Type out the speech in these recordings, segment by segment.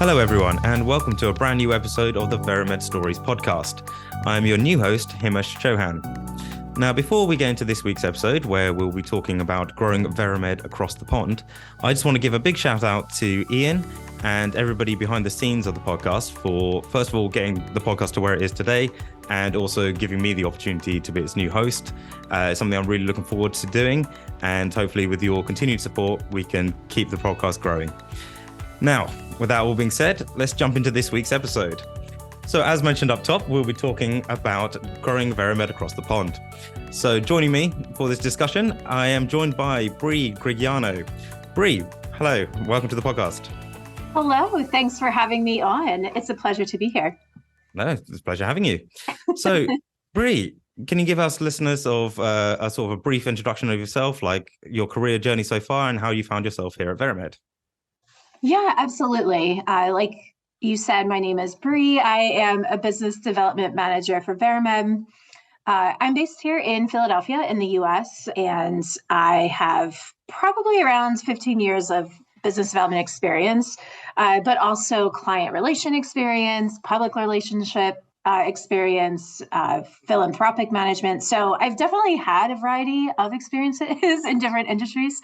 Hello, everyone, and welcome to a brand new episode of the Veramed Stories podcast. I'm your new host, Himesh Chauhan. Now, before we get into this week's episode, where we'll be talking about growing Veramed across the pond, I just want to give a big shout out to Ian and everybody behind the scenes of the podcast for, first of all, getting the podcast to where it is today, and also giving me the opportunity to be its new host. It's something I'm really looking forward to doing, and hopefully with your continued support, we can keep the podcast growing. Now, with that all being said, let's jump into this week's episode. So as mentioned up top, we'll be talking about growing Veramed across the pond. So joining me for this discussion, I am joined by Bree Grigiano. Bree, hello, welcome to the podcast. Hello, thanks for having me on. It's a pleasure to be here. No, it's a pleasure having you. So Bree, can you give us listeners of a sort of a brief introduction of yourself, like your career journey so far and how you found yourself here at Veramed? Yeah, absolutely. Like you said, my name is Bree. I am a business development manager for Veramed. I'm based here in Philadelphia in the US, and I have probably around 15 years of business development experience, but also client relation experience, public relationship experience, philanthropic management. So I've definitely had a variety of experiences in different industries.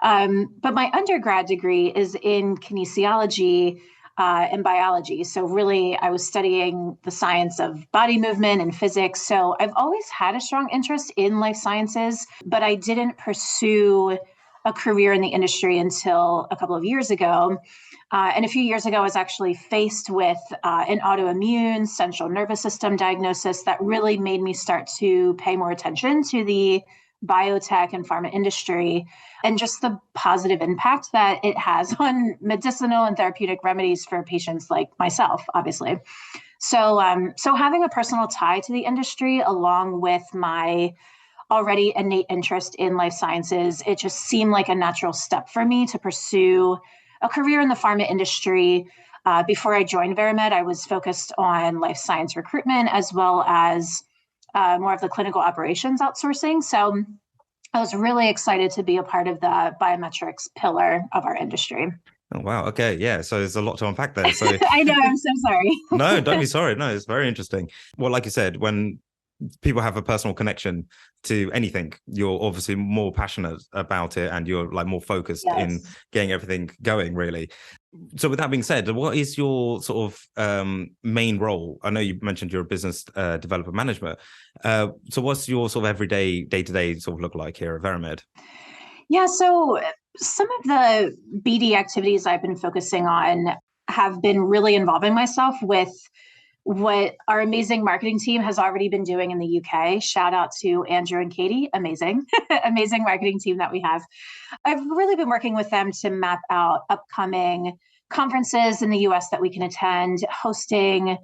But my undergrad degree is in kinesiology and biology. So really, I was studying the science of body movement and physics. So I've always had a strong interest in life sciences, but I didn't pursue a career in the industry until a couple of years ago. And a few years ago, I was actually faced with an autoimmune central nervous system diagnosis that really made me start to pay more attention to the biotech and pharma industry and just the positive impact that it has on medicinal and therapeutic remedies for patients like myself, obviously. So having a personal tie to the industry, along with my already innate interest in life sciences, it just seemed like a natural step for me to pursue a career in the pharma industry. Before I joined Veramed, I was focused on life science recruitment as well as more of the clinical operations outsourcing. So I was really excited to be a part of the biometrics pillar of our industry. Oh, wow. Okay. Yeah. So there's a lot to unpack there. So I know. I'm so sorry. No, don't be sorry. No, it's very interesting. Well, like you said, when people have a personal connection to anything, you're obviously more passionate about it and you're like more focused in getting everything going, really. So with that being said, what is your sort of main role? I know you mentioned you're a business developer manager. So what's your sort of everyday, day-to-day sort of look like here at Veramed? Yeah, so some of the BD activities I've been focusing on have been really involving myself with what our amazing marketing team has already been doing in the UK. Shout out to Andrew and Katie. Amazing, amazing marketing team that we have. I've really been working with them to map out upcoming conferences in the US that we can attend, hosting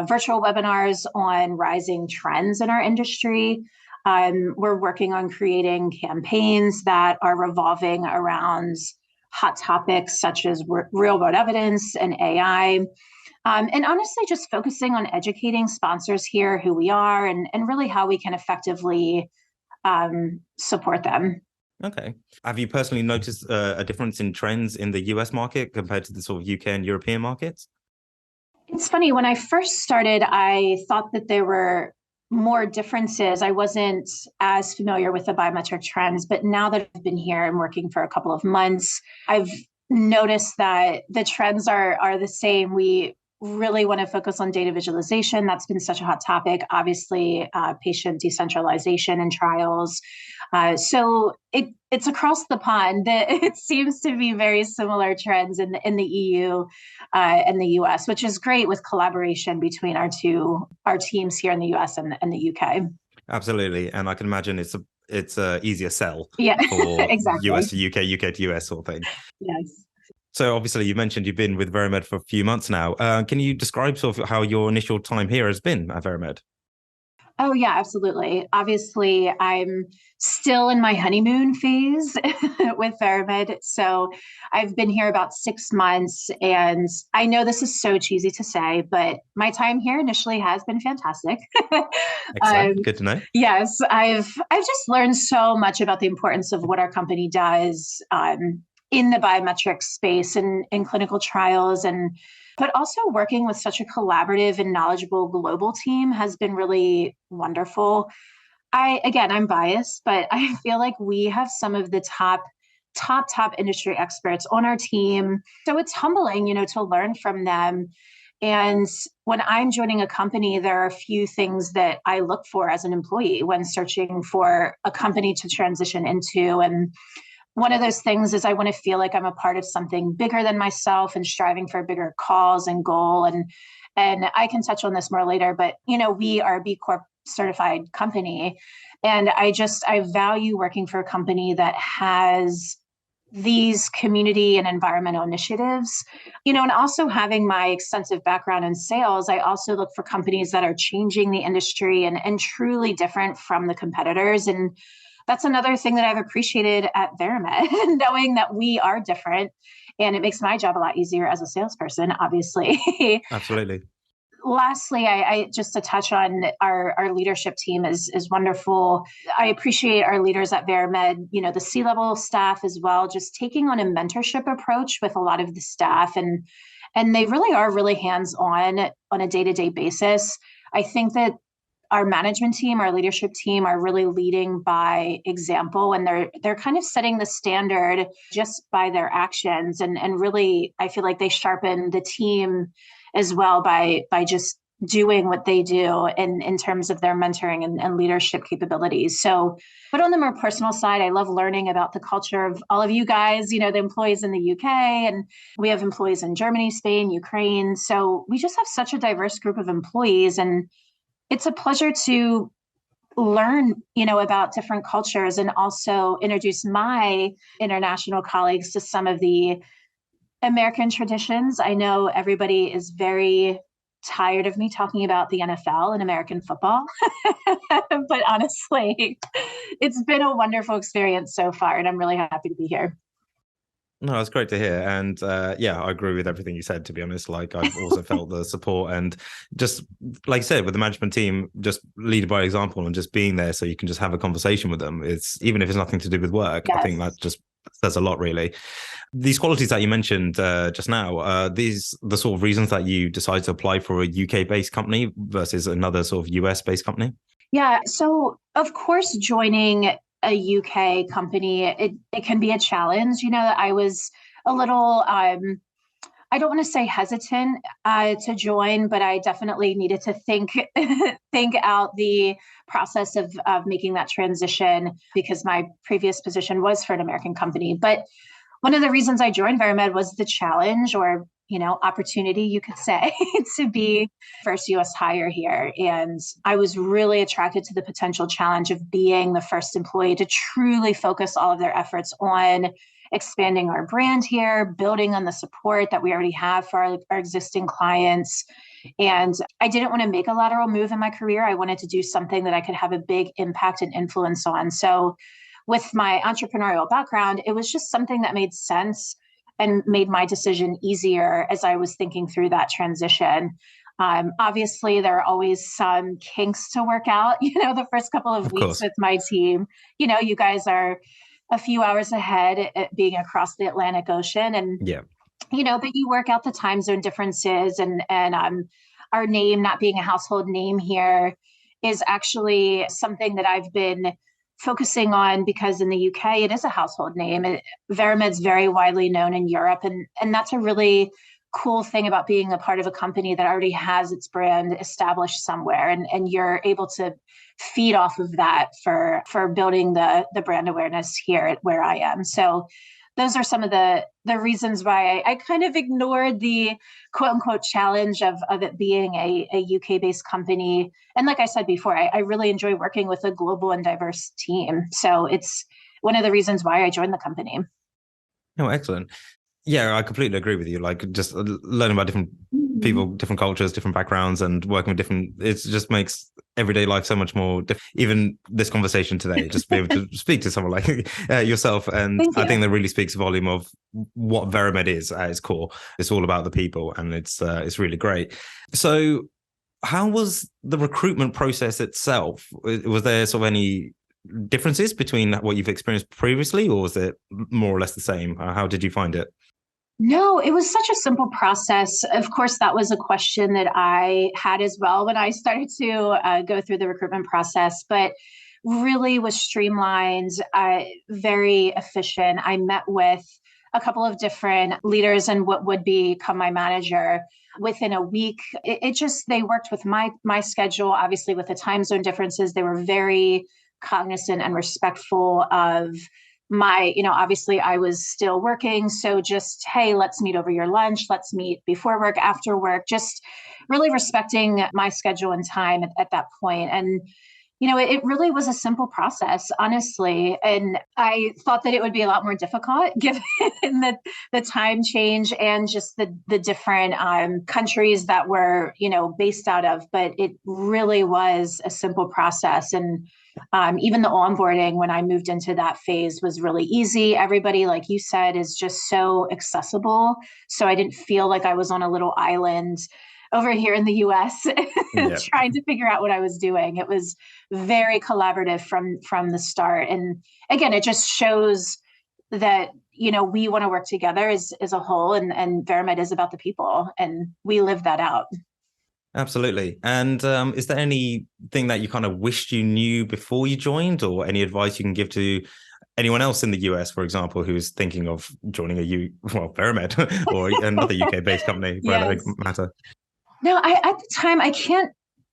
virtual webinars on rising trends in our industry. We're working on creating campaigns that are revolving around hot topics such as real world evidence and AI. And honestly, just focusing on educating sponsors here who we are and really how we can effectively support them. Okay. Have you personally noticed a difference in trends in the US market compared to the sort of UK and European markets? It's funny, when I first started, I thought that there were more differences. I wasn't as familiar with the biometric trends, but now that I've been here and working for a couple of months, I've noticed that the trends are the same. We really want to focus on data visualization. That's been such a hot topic. Obviously, patient decentralization and trials. So it's across the pond. It seems to be very similar trends in the EU and the US, which is great with collaboration between our teams here in the US and the UK. Absolutely, and I can imagine it's a easier sell. Yeah, for exactly. US to UK, UK to US sort of thing. Yes. So obviously you mentioned you've been with Veramed for a few months now. Can you describe sort of how your initial time here has been at Veramed? Oh, yeah, absolutely. Obviously, I'm still in my honeymoon phase with Veramed. So I've been here about 6 months, and I know this is so cheesy to say, but my time here initially has been fantastic. Excellent. Good to know. Yes, I've just learned so much about the importance of what our company does in the biometric space and in clinical trials, and but also working with such a collaborative and knowledgeable global team has been really wonderful. I'm biased, but I feel like we have some of the top industry experts on our team. So it's humbling, to learn from them. And when I'm joining a company, there are a few things that I look for as an employee when searching for a company to transition into. And one of those things is I want to feel like I'm a part of something bigger than myself and striving for a bigger cause and goal. And I can touch on this more later, but we are a B Corp certified company. And I value working for a company that has these community and environmental initiatives, and also having my extensive background in sales, I also look for companies that are changing the industry and truly different from the competitors. And that's another thing that I've appreciated at Veramed, knowing that we are different, and it makes my job a lot easier as a salesperson, obviously. Absolutely. Lastly, I just to touch on our leadership team is wonderful. I appreciate our leaders at Veramed, the C-level staff as well, just taking on a mentorship approach with a lot of the staff, and they really are really hands-on on a day-to-day basis. I think that our management team, our leadership team are really leading by example, and they're kind of setting the standard just by their actions. And really, I feel like they sharpen the team as well by just doing what they do in terms of their mentoring and leadership capabilities. So, but on the more personal side, I love learning about the culture of all of you guys, the employees in the UK, and we have employees in Germany, Spain, Ukraine. So we just have such a diverse group of employees, and it's a pleasure to learn, about different cultures and also introduce my international colleagues to some of the American traditions. I know everybody is very tired of me talking about the NFL and American football, but honestly, it's been a wonderful experience so far, and I'm really happy to be here. No, it's great to hear. And yeah, I agree with everything you said, to be honest. Like, I've also felt the support, and just like I said, with the management team, just lead by example and just being there so you can just have a conversation with them. It's even if it's nothing to do with work, I think that just says a lot, really. These qualities that you mentioned just now, these the sort of reasons that you decide to apply for a UK-based company versus another sort of US-based company? Yeah. So, of course, joining a UK company, it can be a challenge. I was a little, I don't want to say hesitant to join, but I definitely needed to think think out the process of making that transition, because my previous position was for an American company. But one of the reasons I joined Veramed was the challenge, or opportunity, you could say, to be first US hire here. And I was really attracted to the potential challenge of being the first employee to truly focus all of their efforts on expanding our brand here, building on the support that we already have for our existing clients. And I didn't want to make a lateral move in my career. I wanted to do something that I could have a big impact and influence on. So with my entrepreneurial background, it was just something that made sense and made my decision easier as I was thinking through that transition. Obviously, there are always some kinks to work out, the first couple of weeks with my team. You guys are a few hours ahead at being across the Atlantic Ocean. And, yeah, but you work out the time zone differences, and our name not being a household name here is actually something that I've been focusing on, because in the UK, it is a household name. Veramed's very widely known in Europe. And that's a really cool thing about being a part of a company that already has its brand established somewhere. And you're able to feed off of that for building the brand awareness here where I am. So those are some of the reasons why I kind of ignored the quote unquote challenge of it being a UK based company. And like I said before, I really enjoy working with a global and diverse team. So it's one of the reasons why I joined the company. Oh, excellent. Yeah, I completely agree with you. Like, just learning about different people, different cultures, different backgrounds, and working with different, it just makes everyday life so much more even this conversation today, just be able to speak to someone like yourself. And I think that really speaks volume of what Veramed is at its core. It's all about the people, and it's really great. So how was the recruitment process itself? Was there sort of any differences between what you've experienced previously, or was it more or less the same? How did you find it? No, it was such a simple process. Of course, that was a question that I had as well when I started to go through the recruitment process, but really was streamlined, very efficient. I met with a couple of different leaders and what would become my manager within a week. It just, they worked with my schedule, obviously with the time zone differences. They were very cognizant and respectful of my, obviously I was still working. So just, hey, let's meet over your lunch. Let's meet before work, after work, just really respecting my schedule and time at that point. And it really was a simple process, honestly. And I thought that it would be a lot more difficult given the time change and just the different countries that we're, based out of. But it really was a simple process. And even the onboarding when I moved into that phase was really easy. Everybody, like you said, is just so accessible. So I didn't feel like I was on a little island over here in the US Yeah, trying to figure out what I was doing. It was very collaborative from the start. And again, it just shows that we want to work together as a whole, and Veramed is about the people, and we live that out. absolutely. And is there anything that you kind of wished you knew before you joined, or any advice you can give to anyone else in the US, for example, who's thinking of joining Veramed or another UK-based company for that Yes. matter? No, at the time I can't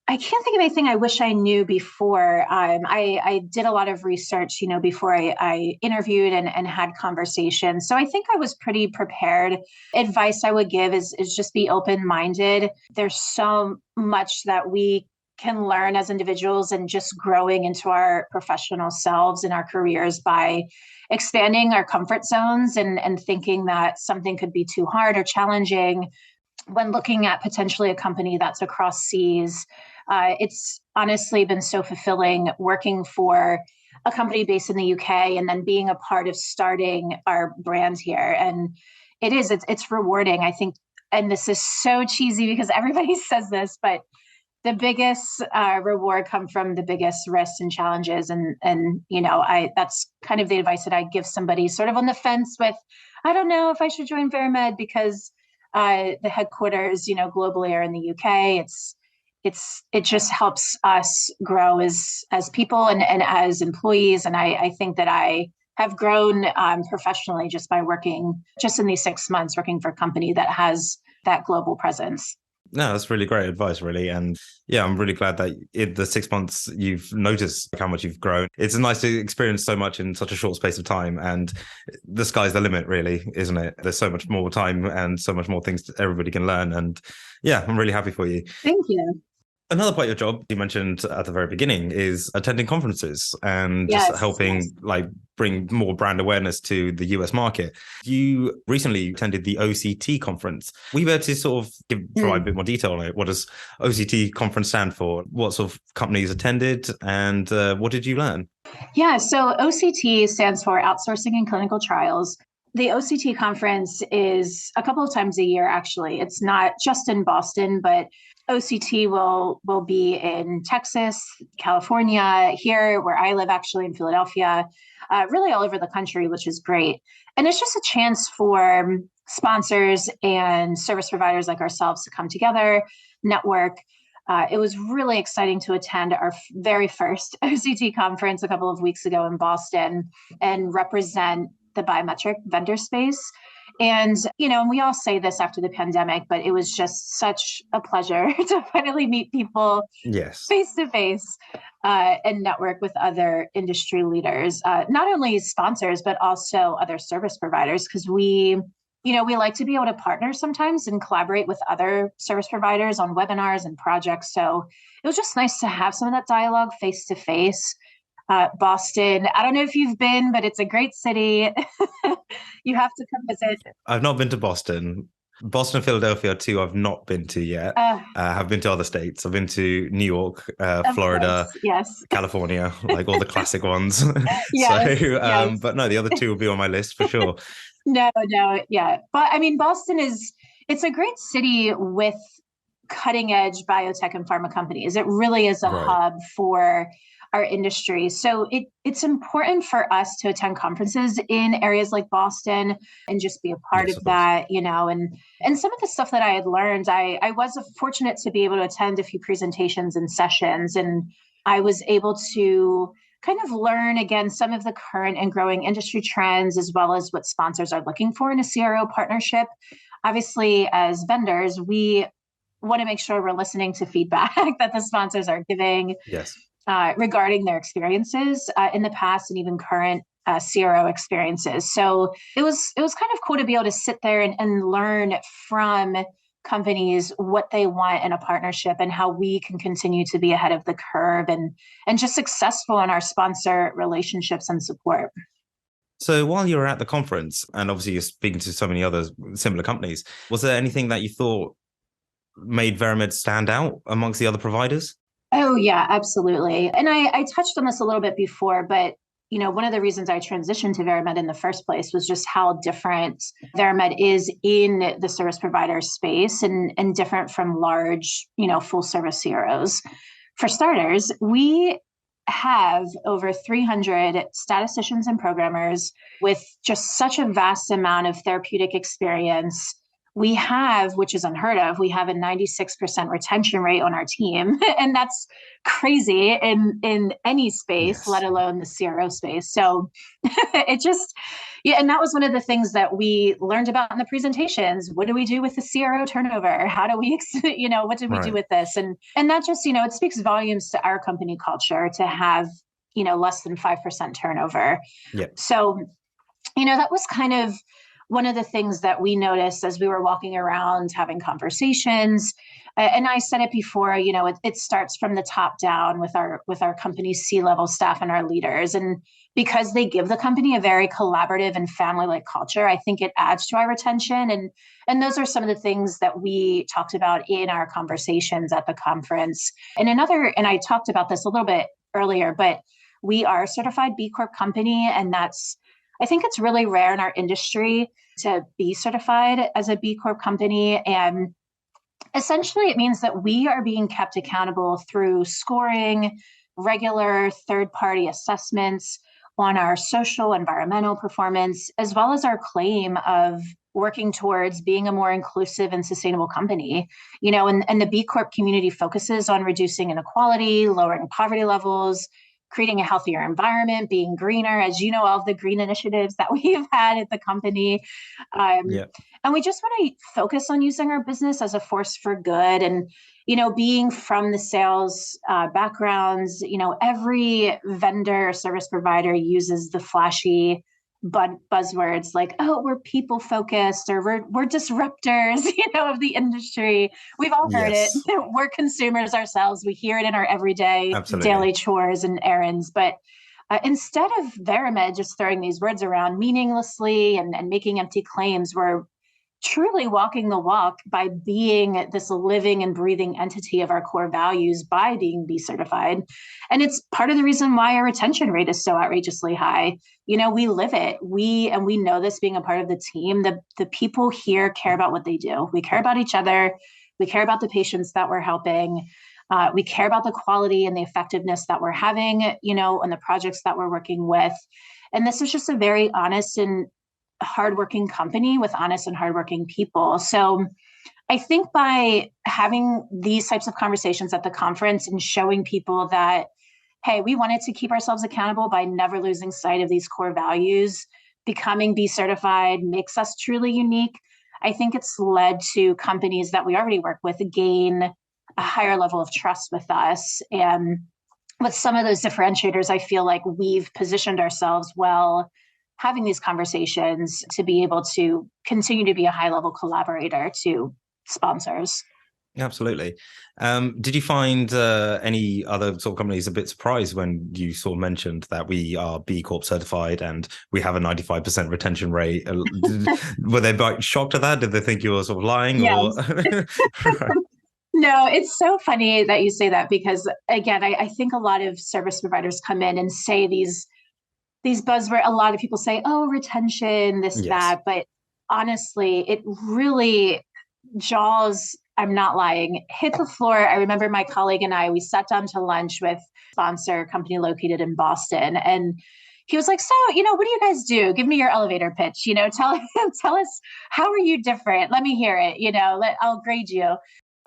think of anything I wish I knew before. I did a lot of research, before I interviewed and had conversations. So I think I was pretty prepared. Advice I would give is just be open-minded. There's so much that we can learn as individuals and just growing into our professional selves and our careers by expanding our comfort zones and thinking that something could be too hard or challenging when looking at potentially a company that's across seas. It's honestly been so fulfilling working for a company based in the UK and then being a part of starting our brand here. And it's rewarding, I think. And this is so cheesy because everybody says this, but the biggest reward come from the biggest risks and challenges. And I that's kind of the advice that I give somebody sort of on the fence with, I don't know if I should join Veramed because the headquarters, globally are in the UK. It just helps us grow as people and as employees. And I think that I have grown professionally just by working just in these 6 months, working for a company that has that global presence. No, that's really great advice, really. And yeah, I'm really glad that in the 6 months you've noticed how much you've grown. It's nice to experience so much in such a short space of time. And the sky's the limit, really, isn't it? There's so much more time and so much more things everybody can learn. And yeah, I'm really happy for you. Thank you. Another part of your job you mentioned at the very beginning is attending conferences and just Yes, helping yes. bring more brand awareness to the US market. You recently attended the OCT conference. Were you able to sort of provide a bit more detail on it? What does OCT conference stand for? What sort of companies attended, and what did you learn? Yeah, so OCT stands for Outsourcing in Clinical Trials. The OCT conference is a couple of times a year, actually. It's not just in Boston, but OCT will be in Texas, California, here where I live, actually in Philadelphia, really all over the country, which is great. And it's just a chance for sponsors and service providers like ourselves to come together, network. It was really exciting to attend our very first OCT conference a couple of weeks ago in Boston and represent the biometric vendor space. And, and we all say this after the pandemic, but it was just such a pleasure to finally meet people Yes. face to face and network with other industry leaders, not only sponsors, but also other service providers, because we like to be able to partner sometimes and collaborate with other service providers on webinars and projects. So it was just nice to have some of that dialogue face to face. Boston, I don't know if you've been, but it's a great city. You have to come visit. I've not been to Boston. Boston and Philadelphia, too, I've not been to yet. I've been to other states. I've been to New York, Of Florida, course, yes. California, like all the classic ones. Yes, yes. But no, the other two will be on my list for sure. No, no, yeah. But I mean, it's a great city with cutting edge biotech and pharma companies. It really is a Right. hub for our industry. So it's important for us to attend conferences in areas like Boston and just be a part Yes, of of course. that, and some of the stuff that I had learned, I was fortunate to be able to attend a few presentations and sessions, and I was able to kind of learn again some of the current and growing industry trends, as well as what sponsors are looking for in a CRO partnership. Obviously, as vendors, we want to make sure we're listening to feedback that the sponsors are giving Yes. regarding their experiences in the past and even current CRO experiences. So it was kind of cool to be able to sit there and learn from companies what they want in a partnership and how we can continue to be ahead of the curve and just successful in our sponsor relationships and support. So while you were at the conference, and obviously you're speaking to so many other similar companies, was there anything that you thought made Veramed stand out amongst the other providers? Oh, yeah, absolutely. And I touched on this a little bit before, but one of the reasons I transitioned to Veramed in the first place was just how different Veramed is in the service provider space and different from large, full service CROs. For starters, we have over 300 statisticians and programmers with just such a vast amount of therapeutic experience. We have, which is unheard of, we have a 96% retention rate on our team. And that's crazy in any space, let Yes. alone the CRO space. So it just, yeah, and that was one of the things that we learned about in the presentations. What do we do with the CRO turnover? How do we, what do we do Right. with this? And that just, it speaks volumes to our company culture to have, less than 5% turnover. Yeah. So that was kind of one of the things that we noticed as we were walking around having conversations. And I said it before, it starts from the top down with our company's C-level staff and our leaders. And because they give the company a very collaborative and family-like culture, I think it adds to our retention. And those are some of the things that we talked about in our conversations at the conference. And I talked about this a little bit earlier, but we are a certified B Corp company, and I think it's really rare in our industry to be certified as a B Corp company. And essentially, it means that we are being kept accountable through scoring, regular third-party assessments on our social, environmental performance, as well as our claim of working towards being a more inclusive and sustainable company. And the B Corp community focuses on reducing inequality, lowering poverty levels, creating a healthier environment, being greener, as you know, all of the green initiatives that we've had at the company. Yeah. And we just want to focus on using our business as a force for good. And, being from the sales backgrounds, every vendor or service provider uses the flashy buzzwords like, oh, we're people focused, or we're disruptors, of the industry. We've all heard it. Yes. We're consumers ourselves. We hear it in our everyday Absolutely. daily chores and errands. But instead of Veramed just throwing these words around meaninglessly and making empty claims, we're truly walking the walk by being this living and breathing entity of our core values by being B certified. And it's part of the reason why our retention rate is so outrageously high. We live it. We know this being a part of the team. The people here care about what they do. We care about each other. We care about the patients that we're helping. We care about the quality and the effectiveness that we're having, and the projects that we're working with. And this is just a very honest and hardworking company with honest and hardworking people. So I think by having these types of conversations at the conference and showing people that, hey, we wanted to keep ourselves accountable by never losing sight of these core values, becoming B certified makes us truly unique. I think it's led to companies that we already work with gain a higher level of trust with us. And with some of those differentiators, I feel like we've positioned ourselves well having these conversations to be able to continue to be a high level collaborator to sponsors. Absolutely. Did you find any other sort of companies a bit surprised when you sort of mentioned that we are B Corp certified and we have a 95% retention rate? Were they quite shocked at that? Did they think you were sort of lying or? Yes. No, it's so funny that you say that because, again, I think a lot of service providers come in and say these buzzwords. A lot of people say, oh, retention, this, Yes. that. But honestly, it really jaws, I'm not lying, hit the floor. I remember my colleague and I, we sat down to lunch with sponsor company located in Boston. And he was like, so, what do you guys do? Give me your elevator pitch, tell us, how are you different? Let me hear it, I'll grade you.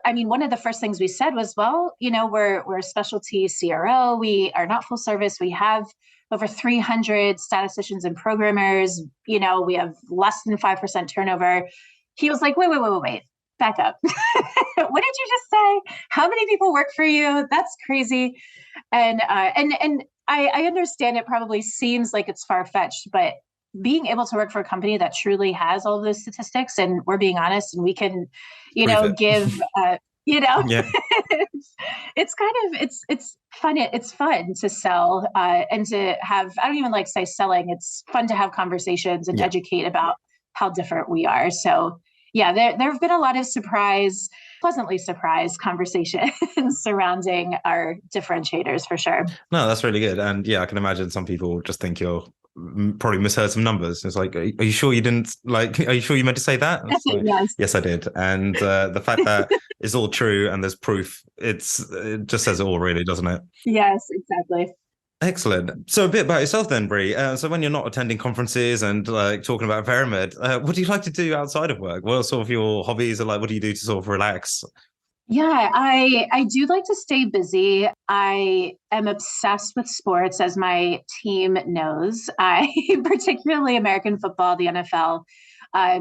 I mean, one of the first things we said was, well, we're a specialty CRO. We are not full service. We have over 300 statisticians and programmers. We have less than 5% turnover. He was like, wait, back up. What did you just say? How many people work for you? That's crazy. And I understand it probably seems like it's far-fetched, but being able to work for a company that truly has all of those statistics, and we're being honest, and we can, give, Yeah. it's fun. It's fun to sell and to have, I don't even like say selling. It's fun to have conversations and educate about how different we are. So yeah, there have been a lot of pleasantly surprised conversations surrounding our differentiators for sure. No, that's really good. And yeah, I can imagine some people just think you're probably misheard some numbers. It's like, are you sure you didn't are you sure you meant to say that? Like, yes, I did. And the fact that it's all true and there's proof, it just says it all really, doesn't it? Yes, exactly. Excellent. So a bit about yourself then, Brie. So when you're not attending conferences and talking about Veramed, what do you like to do outside of work? What are sort of your hobbies, or what do you do to sort of relax? Yeah, I do like to stay busy. I am obsessed with sports, as my team knows. I particularly American football, the NFL.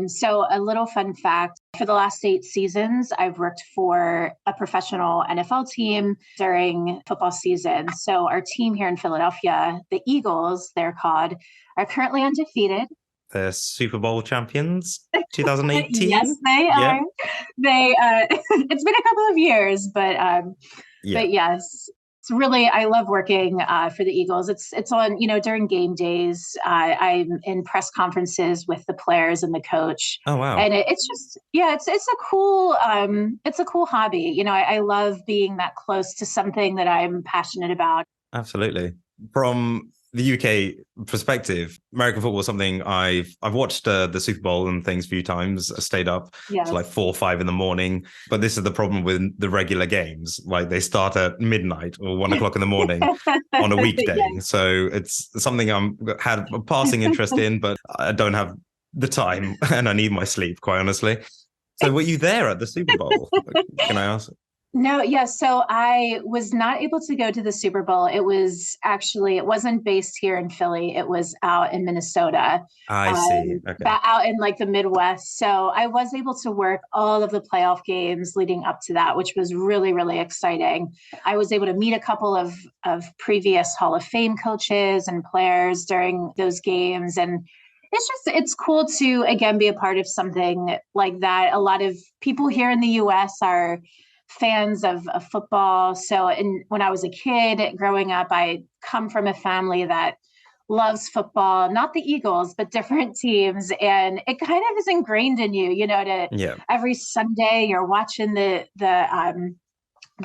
So a little fun fact, for the last 8 seasons, I've worked for a professional NFL team during football season. So our team here in Philadelphia, the Eagles, they're called, are currently undefeated. They're Super Bowl champions, 2018. Yes, they are. They it's been a couple of years, but yes, it's really, I love working for the Eagles. It's on, during game days. I'm in press conferences with the players and the coach. Oh wow! And it's just, it's a cool hobby. I love being that close to something that I'm passionate about. Absolutely. From the UK perspective, American football is something I've watched the Super Bowl and things a few times. I stayed up to like 4 or 5 in the morning. But this is the problem with the regular games. Like they start at midnight or 1 o'clock in the morning on a weekday. So it's something had a passing interest in, but I don't have the time and I need my sleep, quite honestly. So were you there at the Super Bowl? Can I ask? No, yeah. So I was not able to go to the Super Bowl. It wasn't based here in Philly. It was out in Minnesota. I see. Okay. Out in like the Midwest. So I was able to work all of the playoff games leading up to that, which was really, really exciting. I was able to meet a couple of previous Hall of Fame coaches and players during those games. And it's cool to, again, be a part of something like that. A lot of people here in the US are fans of football. So when I was a kid growing up, I come from a family that loves football, not the Eagles, but different teams. And it kind of is ingrained in you, every Sunday you're watching the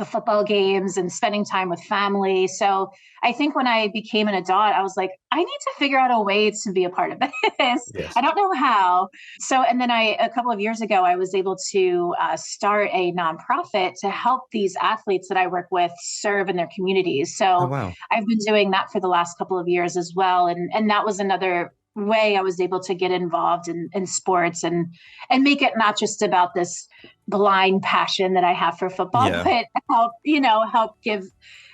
football games and spending time with family. So I think when I became an adult, I was like, I need to figure out a way to be a part of this. Yes. I don't know how. So, and then a couple of years ago, I was able to start a nonprofit to help these athletes that I work with serve in their communities. So I've been doing that for the last couple of years as well. And that was another way I was able to get involved in sports and make it not just about this blind passion that I have for football, but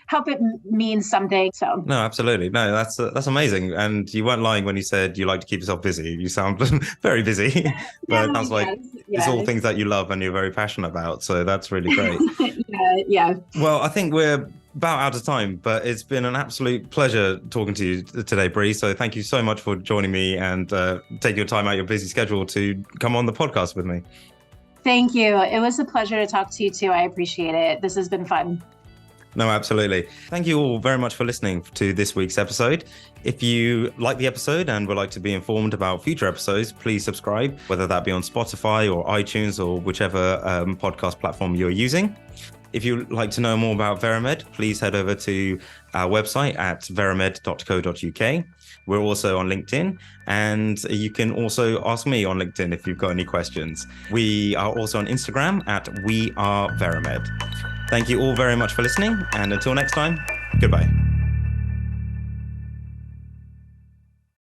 help it mean something. So no, absolutely. No, that's amazing. And you weren't lying when you said you like to keep yourself busy. You sound very busy, but it sounds like it's all things that you love and you're very passionate about. So that's really great. Yeah. Well, I think we're about out of time, but it's been an absolute pleasure talking to you today, Bree. So thank you so much for joining me and taking your time out your busy schedule to come on the podcast with me. Thank you. It was a pleasure to talk to you too. I appreciate it. This has been fun. No, absolutely. Thank you all very much for listening to this week's episode. If you like the episode and would like to be informed about future episodes, please subscribe, whether that be on Spotify or iTunes or whichever podcast platform you're using. If you'd like to know more about Veramed, please head over to our website at veramed.co.uk. We're also on LinkedIn, and you can also ask me on LinkedIn if you've got any questions. We are also on Instagram at weareveramed. Thank you all very much for listening, and until next time, Goodbye.